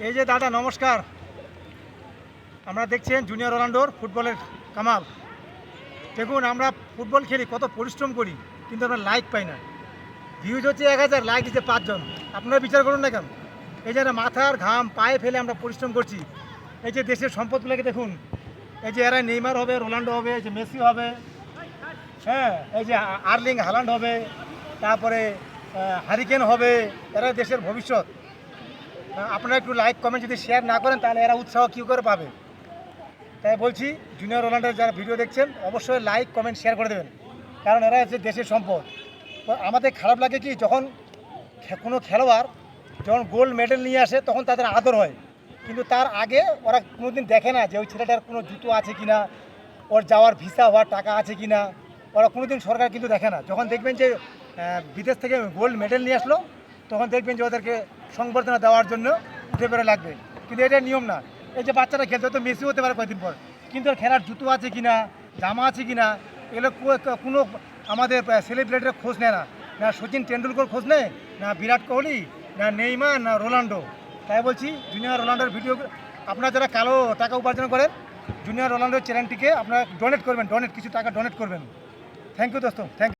এই যে দাদা নমস্কার, আমরা দেখছেন জুনিয়র রোনাল্ডোর ফুটবলের কামাল। দেখুন আমরা ফুটবল খেলি, কত পরিশ্রম করি, কিন্তু আমরা লাইক পাই না। ভিউজ হচ্ছে 1000, লাইক দিচ্ছে 5 জন। আপনারা বিচার করুন না কেন? এই যে মাথার ঘাম পায়ে ফেলে আমরা পরিশ্রম করছি। এই যে দেশের সম্পদগুলোকে দেখুন, এই যে এরা নেইমার হবে, রোনাল্ডো হবে, এই যে মেসি হবে, হ্যাঁ, এই যে আর্লিং হালান্ড হবে, তারপরে হারিকেন হবে। এরা দেশের ভবিষ্যৎ। আপনারা একটু লাইক কমেন্ট যদি শেয়ার না করেন তাহলে এরা উৎসাহ কী করে পাবে? তাই বলছি, জুনিয়র রোনাল্ডোর যারা ভিডিও দেখছেন অবশ্যই লাইক কমেন্ট শেয়ার করে দেবেন, কারণ এরা হচ্ছে দেশের সম্পদ। তো আমাদের খারাপ লাগে কি, যখন কোনো খেলোয়াড় যখন গোল্ড মেডেল নিয়ে আসে তখন তাদের আদর হয়, কিন্তু তার আগে ওরা কোনোদিন দেখে না যে ওই ছেলেটার কোনো জুতো আছে কি না, ওর যাওয়ার ভিসা হওয়ার টাকা আছে কি না। ওরা কোনোদিন সরকার কিন্তু দেখে না। যখন দেখবেন যে বিদেশ থেকে গোল্ড মেডেল নিয়ে আসলো, তখন দেখবেন যে ওদেরকে সংবর্ধনা দেওয়ার জন্য উঠে বেড়ে লাগবে, কিন্তু এটা নিয়ম না। এই যে বাচ্চারা খেলতে, হয়তো মেসি হতে পারে কয়েকদিন পর, কিন্তু ওর খেলার জুতো আছে কি না, জামা আছে কি না, এগুলো কোনো আমাদের সেলিব্রিটিরা খোঁজ নেয় না। না সচিন টেন্ডুলকর খোঁজ নেয়, না বিরাট কোহলি, না নেইমার, না রোনাল্ডো। তাই বলছি, জুনিয়র রোনাল্ডোর ভিডিও আপনারা যারা কালো টাকা উপার্জন করেন, জুনিয়র রোনাল্ডোর চ্যানেলটিকে আপনারা ডোনেট করবেন, কিছু টাকা ডোনেট করবেন। থ্যাংক ইউ দোস্ত, থ্যাংক ইউ।